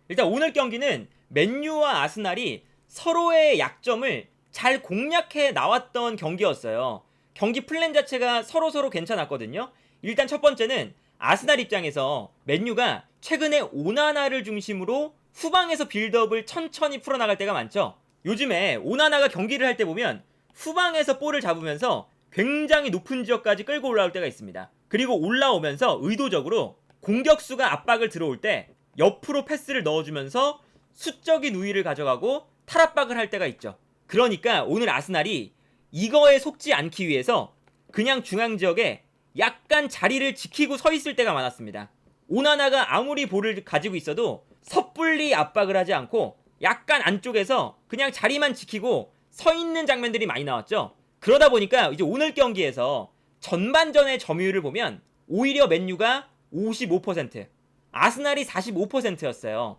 일단 오늘 경기는 맨유와 아스날이 서로의 약점을 잘 공략해 나왔던 경기였어요. 경기 플랜 자체가 서로 괜찮았거든요. 일단 첫 번째는 아스날 입장에서 맨유가 최근에 오나나를 중심으로 후방에서 빌드업을 천천히 풀어나갈 때가 많죠. 요즘에 오나나가 경기를 할 때 보면 후방에서 볼을 잡으면서 굉장히 높은 지역까지 끌고 올라올 때가 있습니다. 그리고 올라오면서 의도적으로 공격수가 압박을 들어올 때 옆으로 패스를 넣어주면서 수적인 우위를 가져가고 탈압박을 할 때가 있죠. 그러니까 오늘 아스날이 이거에 속지 않기 위해서 그냥 중앙지역에 약간 자리를 지키고 서 있을 때가 많았습니다. 오나나가 아무리 볼을 가지고 있어도 섣불리 압박을 하지 않고 약간 안쪽에서 그냥 자리만 지키고 서 있는 장면들이 많이 나왔죠. 그러다 보니까 이제 오늘 경기에서 전반전의 점유율을 보면 오히려 맨유가 55%, 아스날이 45%였어요.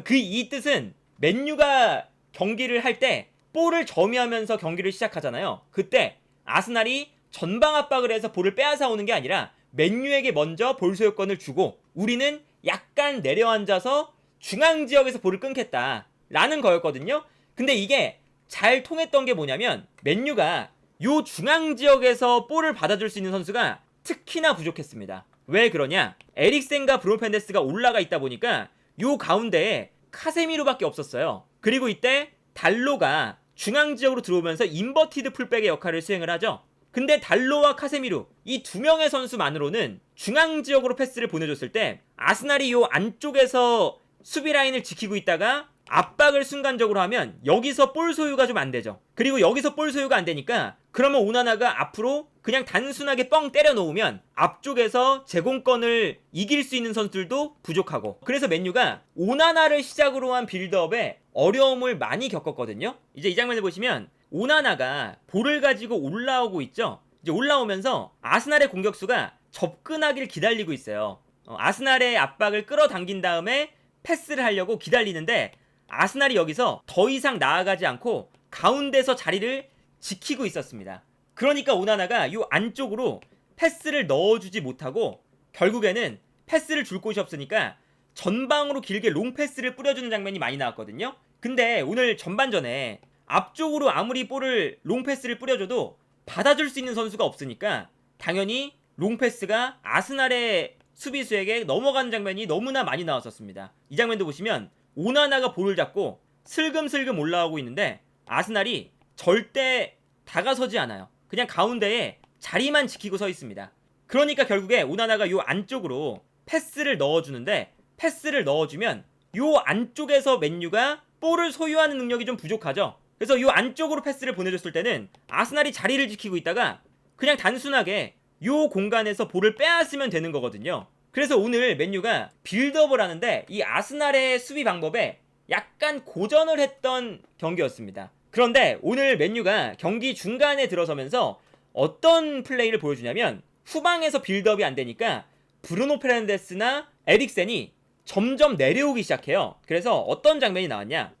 그 이 뜻은 맨유가 경기를 할 때 볼을 점유하면서 경기를 시작하잖아요. 그때 아스날이 전방 압박을 해서 볼을 빼앗아 오는 게 아니라 맨유에게 먼저 볼 소유권을 주고 우리는 약간 내려앉아서 중앙 지역에서 볼을 끊겠다 라는 거였거든요. 근데 이게 잘 통했던 게 뭐냐면 맨유가 요 중앙 지역에서 볼을 받아줄 수 있는 선수가 특히나 부족했습니다. 왜 그러냐? 에릭센과 브루노 페르난데스가 올라가 있다 보니까 요 가운데에 카세미루밖에 없었어요. 그리고 이때 달로가 중앙 지역으로 들어오면서 인버티드 풀백의 역할을 수행을 하죠. 근데 달로와 카세미루 이 두 명의 선수만으로는 중앙 지역으로 패스를 보내줬을 때 아스날이 요 안쪽에서 수비 라인을 지키고 있다가 압박을 순간적으로 하면 여기서 볼 소유가 좀 안 되죠. 그리고 여기서 볼 소유가 안 되니까 그러면 오나나가 앞으로 그냥 단순하게 뻥 때려 놓으면 앞쪽에서 제공권을 이길 수 있는 선수들도 부족하고, 그래서 맨유가 오나나를 시작으로 한 빌드업에 어려움을 많이 겪었거든요. 이제 이 장면을 보시면 오나나가 볼을 가지고 올라오고 있죠. 이제 올라오면서 아스날의 공격수가 접근하길 기다리고 있어요. 아스날의 압박을 끌어당긴 다음에 패스를 하려고 기다리는데 아스날이 여기서 더 이상 나아가지 않고 가운데서 자리를 지키고 있었습니다. 그러니까 오나나가 이 안쪽으로 패스를 넣어주지 못하고 결국에는 패스를 줄 곳이 없으니까 전방으로 길게 롱 패스를 뿌려주는 장면이 많이 나왔거든요. 근데 오늘 전반전에 앞쪽으로 아무리 볼을 롱 패스를 뿌려줘도 받아줄 수 있는 선수가 없으니까 당연히 롱 패스가 아스날의 수비수에게 넘어가는 장면이 너무나 많이 나왔었습니다. 이 장면도 보시면 오나나가 볼을 잡고 슬금슬금 올라오고 있는데 아스날이 절대 다가서지 않아요. 그냥 가운데에 자리만 지키고 서 있습니다. 그러니까 결국에 오나나가 요 안쪽으로 패스를 넣어주는데, 패스를 넣어주면 요 안쪽에서 맨유가 볼을 소유하는 능력이 좀 부족하죠. 그래서 요 안쪽으로 패스를 보내줬을 때는 아스날이 자리를 지키고 있다가 그냥 단순하게 요 공간에서 볼을 빼앗으면 되는 거거든요. 그래서 오늘 맨유가 빌드업을 하는데 이 아스날의 수비 방법에 약간 고전을 했던 경기였습니다. 그런데 오늘 맨유가 경기 중간에 들어서면서 어떤 플레이를 보여주냐면 후방에서 빌드업이 안 되니까 브루노 페르난데스나 에릭센이 점점 내려오기 시작해요. 그래서 어떤 장면이 나오냐?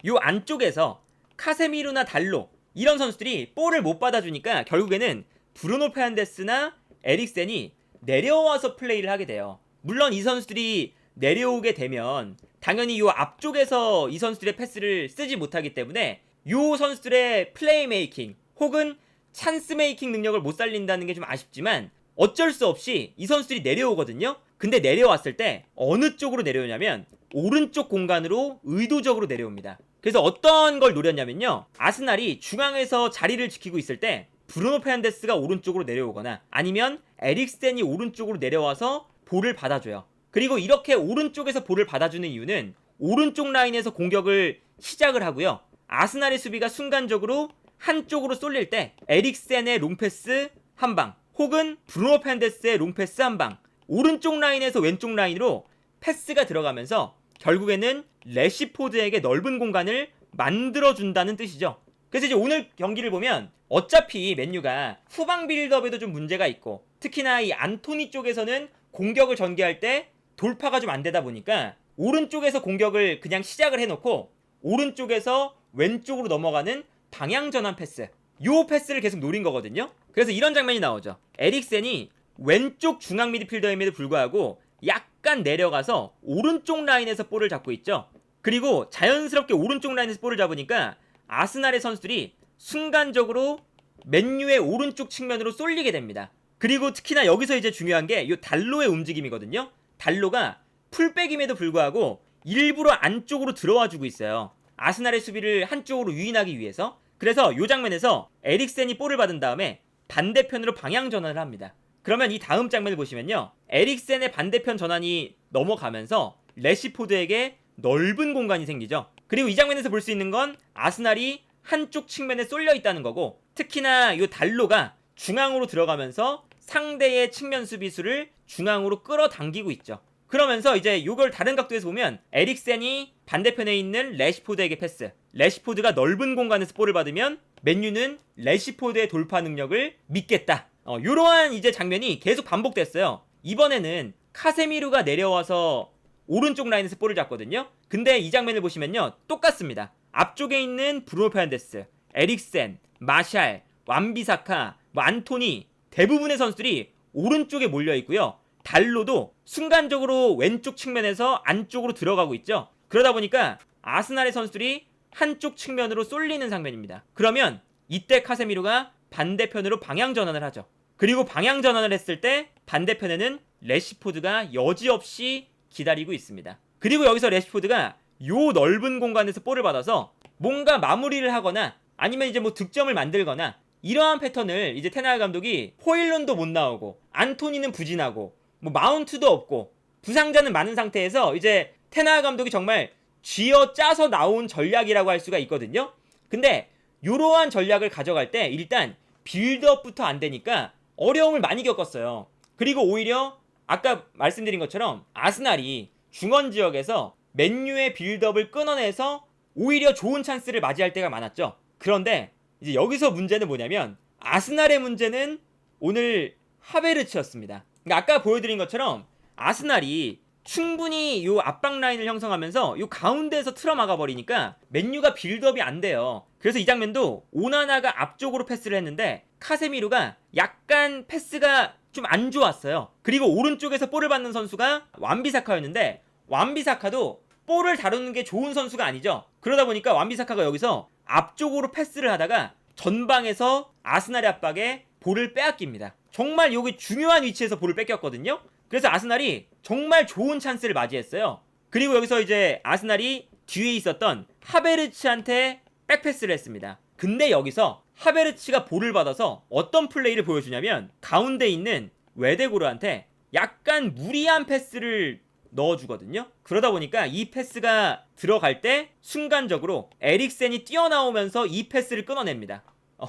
요 안쪽에서 카세미루나 달로 이런 선수들이 볼을 못 받아주니까 결국에는 브루노 페르난데스나 에릭센이 내려와서 플레이를 하게 돼요. 물론 이 선수들이 내려오게 되면 당연히 요 앞쪽에서 이 선수들의 패스를 쓰지 못하기 때문에 요 선수들의 플레이 메이킹 혹은 찬스 메이킹 능력을 못 살린다는 게 좀 아쉽지만 어쩔 수 없이 이 선수들이 내려오거든요. 근데 내려왔을 때 어느 쪽으로 내려오냐면 오른쪽 공간으로 의도적으로 내려옵니다. 그래서 어떤 걸 노렸냐면요, 아스날이 중앙에서 자리를 지키고 있을 때 브루노 페르난데스가 오른쪽으로 내려오거나 아니면 에릭센이 오른쪽으로 내려와서 볼을 받아줘요. 그리고 이렇게 오른쪽에서 볼을 받아주는 이유는 오른쪽 라인에서 공격을 시작을 하고요, 아스날의 수비가 순간적으로 한쪽으로 쏠릴 때 에릭센의 롱패스 한방 혹은 브루노 페르난데스의 롱패스 한방, 오른쪽 라인에서 왼쪽 라인으로 패스가 들어가면서 결국에는 래시포드에게 넓은 공간을 만들어준다는 뜻이죠. 그래서 이제 오늘 경기를 보면 어차피 맨유가 후방 빌드업에도 좀 문제가 있고 특히나 이 안토니 쪽에서는 공격을 전개할 때 돌파가 좀 안 되다 보니까 오른쪽에서 공격을 그냥 시작을 해놓고 오른쪽에서 왼쪽으로 넘어가는 방향 전환 패스, 요 패스를 계속 노린 거거든요. 그래서 이런 장면이 나오죠. 에릭센이 왼쪽 중앙 미드필더임에도 불구하고 약간 약간 내려가서 오른쪽 라인에서 볼을 잡고 있죠. 그리고 자연스럽게 오른쪽 라인에서 볼을 잡으니까 아스날의 선수들이 순간적으로 맨유의 오른쪽 측면으로 쏠리게 됩니다. 그리고 특히나 여기서 이제 중요한 게 이 달로의 움직임이거든요. 달로가 풀백임에도 불구하고 일부러 안쪽으로 들어와 주고 있어요. 아스날의 수비를 한쪽으로 유인하기 위해서. 그래서 이 장면에서 에릭센이 볼을 받은 다음에 반대편으로 방향 전환을 합니다. 그러면 이 다음 장면을 보시면요, 에릭센의 반대편 전환이 넘어가면서 래시포드에게 넓은 공간이 생기죠. 그리고 이 장면에서 볼 수 있는 건 아스날이 한쪽 측면에 쏠려 있다는 거고, 특히나 이 달로가 중앙으로 들어가면서 상대의 측면 수비수를 중앙으로 끌어당기고 있죠. 그러면서 이제 이걸 다른 각도에서 보면 에릭센이 반대편에 있는 래시포드에게 패스, 래시포드가 넓은 공간에서 볼을 받으면 맨유는 래시포드의 돌파 능력을 믿겠다. 이러한 이제 장면이 계속 반복됐어요. 이번에는 카세미루가 내려와서 오른쪽 라인에서 볼을 잡거든요. 근데 이 장면을 보시면요, 똑같습니다. 앞쪽에 있는 브루노 페르난데스, 에릭센, 마샬, 완비사카, 안토니, 대부분의 선수들이 오른쪽에 몰려 있고요. 달로도 순간적으로 왼쪽 측면에서 안쪽으로 들어가고 있죠. 그러다 보니까 아스날의 선수들이 한쪽 측면으로 쏠리는 장면입니다. 그러면 이때 카세미루가 반대편으로 방향 전환을 하죠. 그리고 방향 전환을 했을 때 반대편에는 래시포드가 여지없이 기다리고 있습니다. 그리고 여기서 래시포드가 요 넓은 공간에서 볼을 받아서 뭔가 마무리를 하거나 아니면 이제 뭐 득점을 만들거나, 이러한 패턴을 이제 테나그 감독이 호일룬도 못 나오고 안토니는 부진하고 뭐 마운트도 없고 부상자는 많은 상태에서 이제 테나그 감독이 정말 쥐어 짜서 나온 전략이라고 할 수가 있거든요. 근데 이러한 전략을 가져갈 때 일단 빌드업부터 안 되니까 어려움을 많이 겪었어요. 그리고 오히려 아까 말씀드린 것처럼 아스날이 중원 지역에서 맨유의 빌드업을 끊어내서 오히려 좋은 찬스를 맞이할 때가 많았죠. 그런데 이제 여기서 문제는 뭐냐면 아스날의 문제는 오늘 하베르츠였습니다. 그러니까 아까 보여드린 것처럼 아스날이 충분히 요 압박 라인을 형성하면서 요 가운데에서 틀어막아 버리니까 맨유가 빌드업이 안 돼요. 그래서 이 장면도 오나나가 앞쪽으로 패스를 했는데 카세미루가 약간 패스가 좀 안 좋았어요. 그리고 오른쪽에서 볼을 받는 선수가 완비사카였는데 완비사카도 볼을 다루는 게 좋은 선수가 아니죠. 그러다 보니까 완비사카가 여기서 앞쪽으로 패스를 하다가 전방에서 아스날의 압박에 볼을 빼앗깁니다. 정말 여기 중요한 위치에서 볼을 뺏겼거든요. 그래서 아스날이 정말 좋은 찬스를 맞이했어요. 그리고 여기서 이제 아스날이 뒤에 있었던 하베르츠한테 백패스를 했습니다. 근데 여기서 하베르츠가 볼을 받아서 어떤 플레이를 보여주냐면 가운데 있는 웨데고르한테 약간 무리한 패스를 넣어주거든요. 그러다 보니까 이 패스가 들어갈 때 순간적으로 에릭센이 뛰어나오면서 이 패스를 끊어냅니다.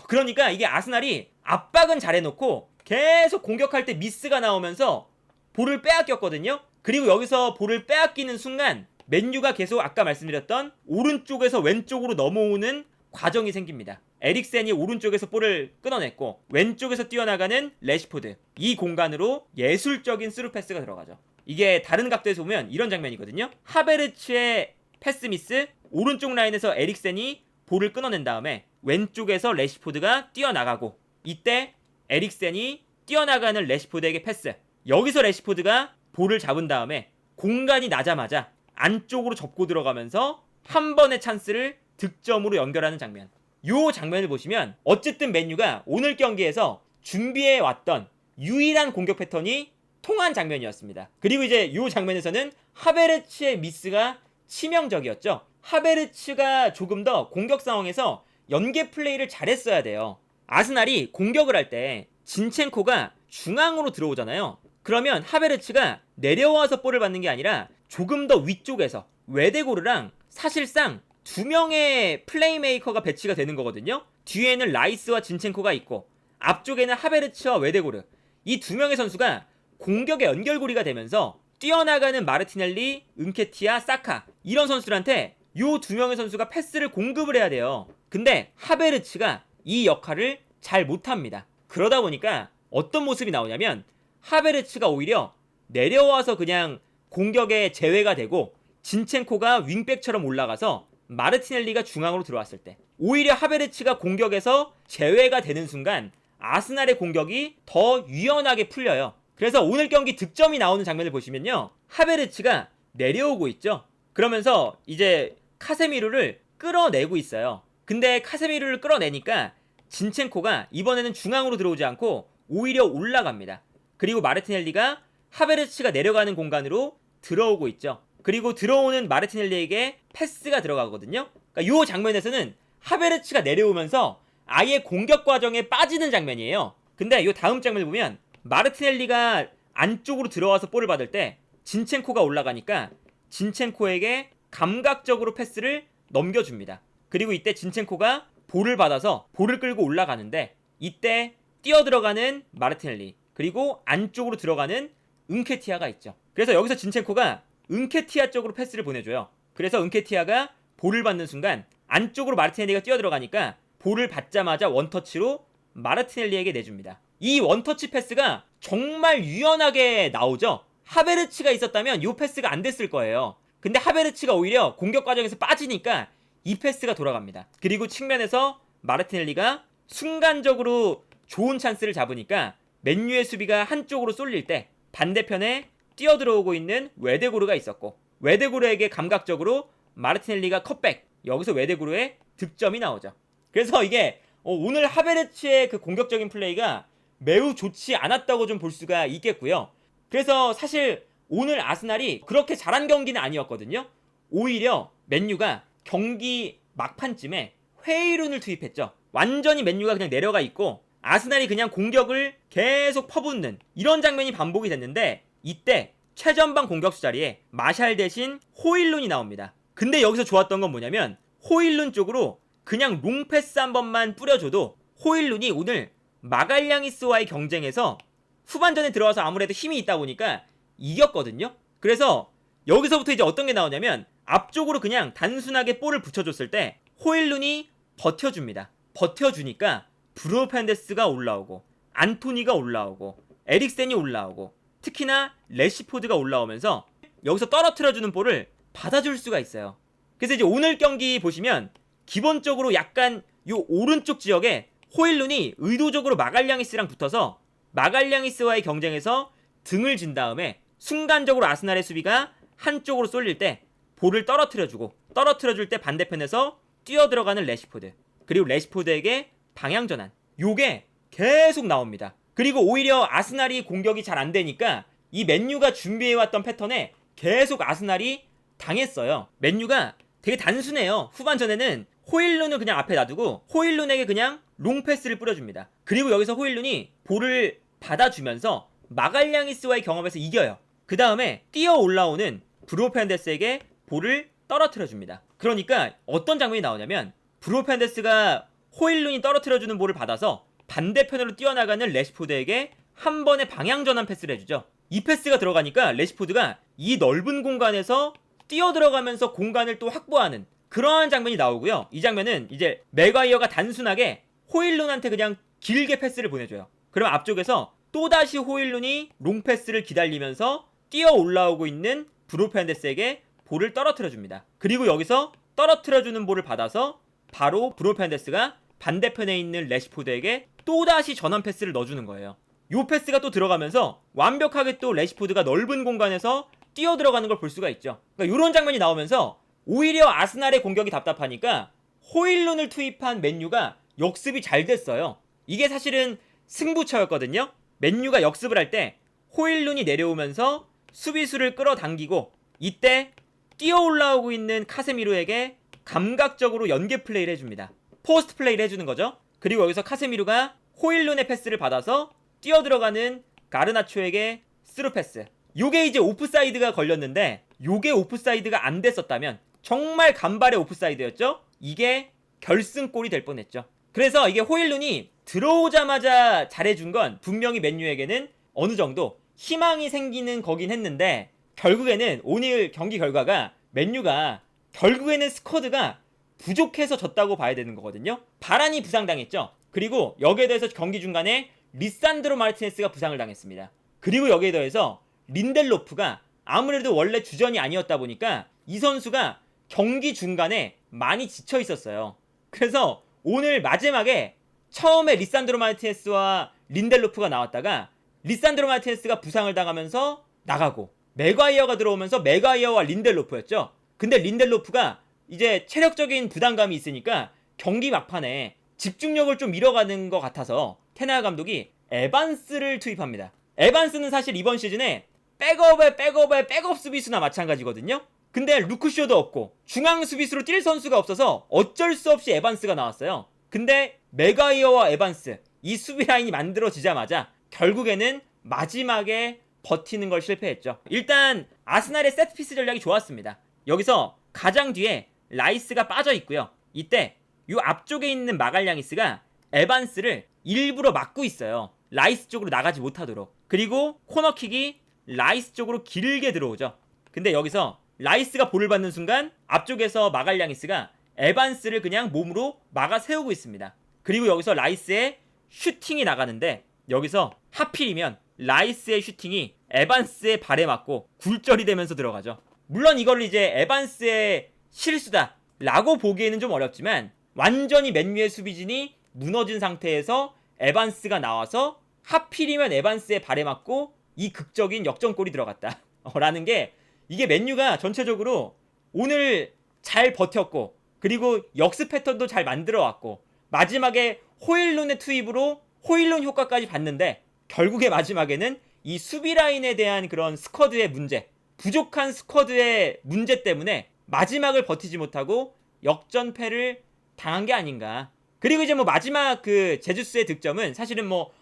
그러니까 이게 아스날이 압박은 잘해놓고 계속 공격할 때 미스가 나오면서 볼을 빼앗겼거든요. 그리고 여기서 볼을 빼앗기는 순간 맨유가 계속 아까 말씀드렸던 오른쪽에서 왼쪽으로 넘어오는 과정이 생깁니다. 에릭센이 오른쪽에서 볼을 끊어냈고 왼쪽에서 뛰어나가는 래시포드, 이 공간으로 예술적인 스루 패스가 들어가죠. 이게 다른 각도에서 보면 이런 장면이거든요. 하베르츠의 패스 미스, 오른쪽 라인에서 에릭센이 볼을 끊어낸 다음에 왼쪽에서 래시포드가 뛰어나가고, 이때 에릭센이 뛰어나가는 래시포드에게 패스, 여기서 래시포드가 볼을 잡은 다음에 공간이 나자마자 안쪽으로 접고 들어가면서 한 번의 찬스를 득점으로 연결하는 장면. 요 장면을 보시면 어쨌든 맨유가 오늘 경기에서 준비해 왔던 유일한 공격 패턴이 통한 장면이었습니다. 그리고 이제 요 장면에서는 하베르츠의 미스가 치명적이었죠. 하베르츠가 조금 더 공격 상황에서 연계 플레이를 잘했어야 돼요. 아스날이 공격을 할 때 진첸코가 중앙으로 들어오잖아요. 그러면 하베르츠가 내려와서 볼을 받는 게 아니라 조금 더 위쪽에서 웨데고르랑 사실상 두 명의 플레이메이커가 배치가 되는 거거든요. 뒤에는 라이스와 진첸코가 있고 앞쪽에는 하베르츠와 웨데고르, 이 두 명의 선수가 공격의 연결고리가 되면서 뛰어나가는 마르티넬리, 은케티아, 사카, 이런 선수들한테 요 두 명의 선수가 패스를 공급을 해야 돼요. 근데 하베르츠가 이 역할을 잘 못합니다. 그러다 보니까 어떤 모습이 나오냐면 하베르츠가 오히려 내려와서 그냥 공격에 제외가 되고 진첸코가 윙백처럼 올라가서 마르티넬리가 중앙으로 들어왔을 때 오히려 하베르츠가 공격에서 제외가 되는 순간 아스날의 공격이 더 유연하게 풀려요. 그래서 오늘 경기 득점이 나오는 장면을 보시면요, 하베르츠가 내려오고 있죠. 그러면서 이제 카세미루를 끌어내고 있어요. 근데 카세미루를 끌어내니까 진첸코가 이번에는 중앙으로 들어오지 않고 오히려 올라갑니다. 그리고 마르티넬리가 하베르츠가 내려가는 공간으로 들어오고 있죠. 그리고 들어오는 마르티넬리에게 패스가 들어가거든요. 그러니까 이 장면에서는 하베르츠가 내려오면서 아예 공격 과정에 빠지는 장면이에요. 근데 이 다음 장면을 보면 마르티넬리가 안쪽으로 들어와서 볼을 받을 때 진첸코가 올라가니까 진첸코에게 감각적으로 패스를 넘겨줍니다. 그리고 이때 진첸코가 볼을 받아서 볼을 끌고 올라가는데 이때 뛰어들어가는 마르티넬리, 그리고 안쪽으로 들어가는 은케티아가 있죠. 그래서 여기서 진첸코가 은케티아 쪽으로 패스를 보내줘요. 그래서 은케티아가 볼을 받는 순간 안쪽으로 마르티넬리가 뛰어들어가니까 볼을 받자마자 원터치로 마르티넬리에게 내줍니다. 이 원터치 패스가 정말 유연하게 나오죠. 하베르츠가 있었다면 이 패스가 안 됐을 거예요. 근데 하베르츠가 오히려 공격 과정에서 빠지니까 이 패스가 돌아갑니다. 그리고 측면에서 마르티넬리가 순간적으로 좋은 찬스를 잡으니까 맨유의 수비가 한쪽으로 쏠릴 때 반대편에 뛰어들어오고 있는 웨데고르가 있었고, 웨데고르에게 감각적으로 마르티넬리가 컷백, 여기서 웨데고르의 득점이 나오죠. 그래서 이게 오늘 하베르츠의 그 공격적인 플레이가 매우 좋지 않았다고 좀 볼 수가 있겠고요. 그래서 사실 오늘 아스날이 그렇게 잘한 경기는 아니었거든요. 오히려 맨유가 경기 막판쯤에 회의론을 투입했죠. 완전히 맨유가 그냥 내려가 있고 아스날이 그냥 공격을 계속 퍼붓는 이런 장면이 반복이 됐는데, 이때 최전방 공격수 자리에 마샬 대신 호일룬이 나옵니다. 근데 여기서 좋았던 건 뭐냐면 호일룬 쪽으로 그냥 롱패스 한 번만 뿌려줘도 호일룬이 오늘 마갈량이스와의 경쟁에서 후반전에 들어와서 아무래도 힘이 있다 보니까 이겼거든요. 그래서 여기서부터 이제 어떤 게 나오냐면 앞쪽으로 그냥 단순하게 볼을 붙여줬을 때 호일룬이 버텨줍니다. 버텨주니까 브루노 페르난데스가 올라오고 안토니가 올라오고 에릭센이 올라오고 특히나 래시포드가 올라오면서 여기서 떨어뜨려주는 볼을 받아줄 수가 있어요. 그래서 이제 오늘 경기 보시면 기본적으로 약간 요 오른쪽 지역에 호일룬이 의도적으로 마갈량이스랑 붙어서 마갈량이스와의 경쟁에서 등을 진 다음에 순간적으로 아스날의 수비가 한쪽으로 쏠릴 때 볼을 떨어뜨려줄 때 반대편에서 뛰어들어가는 래시포드, 그리고 래시포드에게 방향전환, 요게 계속 나옵니다. 그리고 오히려 아스날이 공격이 잘 안되니까 이 맨유가 준비해왔던 패턴에 계속 아스날이 당했어요. 맨유가 되게 단순해요. 후반전에는 호일룬을 그냥 앞에 놔두고 호일룬에게 그냥 롱패스를 뿌려줍니다. 그리고 여기서 호일룬이 볼을 받아주면서 마갈량이스와의 경험에서 이겨요. 그 다음에 뛰어 올라오는 브루노 페르난데스에게 볼을 떨어뜨려줍니다. 그러니까 어떤 장면이 나오냐면 브루노 페르난데스가 호일룬이 떨어뜨려주는 볼을 받아서 반대편으로 뛰어나가는 래시포드에게 한 번에 방향전환 패스를 해주죠. 이 패스가 들어가니까 래시포드가 이 넓은 공간에서 뛰어들어가면서 공간을 또 확보하는 그러한 장면이 나오고요. 이 장면은 이제 맥과이어가 단순하게 호일룬한테 그냥 길게 패스를 보내줘요. 그럼 앞쪽에서 또다시 호일룬이 롱패스를 기다리면서 뛰어 올라오고 있는 브루노 페르난데스에게 볼을 떨어뜨려줍니다. 그리고 여기서 떨어뜨려주는 볼을 받아서 바로 브루노 페르난데스가 반대편에 있는 래시포드에게 또다시 전환 패스를 넣어주는 거예요. 요 패스가 또 들어가면서 완벽하게 또 래시포드가 넓은 공간에서 뛰어들어가는 걸 볼 수가 있죠. 그러니까 이런 장면이 나오면서 오히려 아스날의 공격이 답답하니까 호일룬을 투입한 맨유가 역습이 잘 됐어요. 이게 사실은 승부처였거든요. 맨유가 역습을 할 때 호일룬이 내려오면서 수비수를 끌어당기고 이때 뛰어 올라오고 있는 카세미루에게 감각적으로 연계 플레이를 해줍니다. 포스트 플레이를 해주는 거죠. 그리고 여기서 카세미루가 호일룬의 패스를 받아서 뛰어들어가는 가르나초에게 스루 패스. 요게 이제 오프사이드가 걸렸는데 요게 오프사이드가 안 됐었다면 정말 간발의 오프사이드였죠. 이게 결승골이 될 뻔했죠. 그래서 이게 호일룬이 들어오자마자 잘해준 건 분명히 맨유에게는 어느 정도 희망이 생기는 거긴 했는데 결국에는 오늘 경기 결과가 맨유가 결국에는 스쿼드가 부족해서 졌다고 봐야 되는 거거든요. 바란이 부상당했죠. 그리고 여기에 더해서 경기 중간에 리산드로 마르티네스가 부상을 당했습니다. 그리고 여기에 더해서 린델로프가 아무래도 원래 주전이 아니었다 보니까 이 선수가 경기 중간에 많이 지쳐 있었어요. 그래서 오늘 마지막에 처음에 리산드로 마르티네스와 린델로프가 나왔다가 리산드로 마르티네스가 부상을 당하면서 나가고 맥과이어가 들어오면서 맥과이어와 린델로프였죠. 근데 린델로프가 이제 체력적인 부담감이 있으니까 경기 막판에 집중력을 좀 잃어가는 것 같아서 테나 감독이 에반스를 투입합니다. 에반스는 사실 이번 시즌에 백업의 백업 수비수나 마찬가지거든요. 근데 루크쇼도 없고 중앙 수비수로 뛸 선수가 없어서 어쩔 수 없이 에반스가 나왔어요. 근데 맥과이어와 에반스 이 수비 라인이 만들어지자마자 결국에는 마지막에 버티는 걸 실패했죠. 일단 아스날의 세트피스 전략이 좋았습니다. 여기서 가장 뒤에 라이스가 빠져 있고요. 이때 이 앞쪽에 있는 마갈량이스가 에반스를 일부러 막고 있어요. 라이스 쪽으로 나가지 못하도록. 그리고 코너킥이 라이스 쪽으로 길게 들어오죠. 근데 여기서 라이스가 볼을 받는 순간 앞쪽에서 마갈량이스가 에반스를 그냥 몸으로 막아 세우고 있습니다. 그리고 여기서 라이스의 슈팅이 나가는데 여기서 하필이면 라이스의 슈팅이 에반스의 발에 맞고 굴절이 되면서 들어가죠. 물론 이걸 이제 에반스의 실수다 라고 보기에는 좀 어렵지만 완전히 맨유의 수비진이 무너진 상태에서 에반스가 나와서 하필이면 에반스의 발에 맞고 이 극적인 역전골이 들어갔다 라는 게 이게 맨유가 전체적으로 오늘 잘 버텼고 그리고 역습 패턴도 잘 만들어 왔고 마지막에 호일룬의 투입으로 호일룬 효과까지 봤는데 결국에 마지막에는 이 수비 라인에 대한 그런 스쿼드의 문제, 부족한 스쿼드의 문제 때문에 마지막을 버티지 못하고 역전패를 당한 게 아닌가. 그리고 이제 뭐 마지막 그 제주스의 득점은 사실은 뭐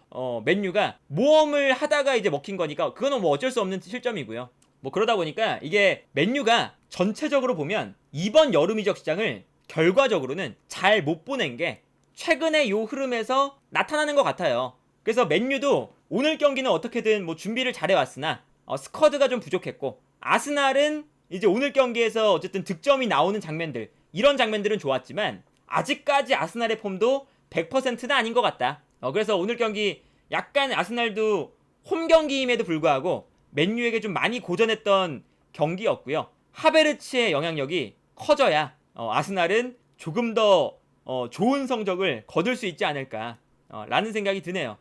맨유가 모험을 하다가 이제 먹힌 거니까 그거는 뭐 어쩔 수 없는 실점이고요. 뭐 그러다 보니까 이게 맨유가 전체적으로 보면 이번 여름 이적 시장을 결과적으로는 잘 못 보낸 게 최근의 요 흐름에서 나타나는 것 같아요. 그래서 맨유도 오늘 경기는 어떻게든 뭐 준비를 잘해왔으나 스쿼드가 좀 부족했고 아스날은 이제 오늘 경기에서 어쨌든 득점이 나오는 장면들 이런 장면들은 좋았지만 아직까지 아스날의 폼도 100%는 아닌 것 같다. 그래서 오늘 경기 약간 아스날도 홈 경기임에도 불구하고 맨유에게 좀 많이 고전했던 경기였고요. 하베르츠의 영향력이 커져야 아스날은 조금 더 좋은 성적을 거둘 수 있지 않을까 라는 생각이 드네요.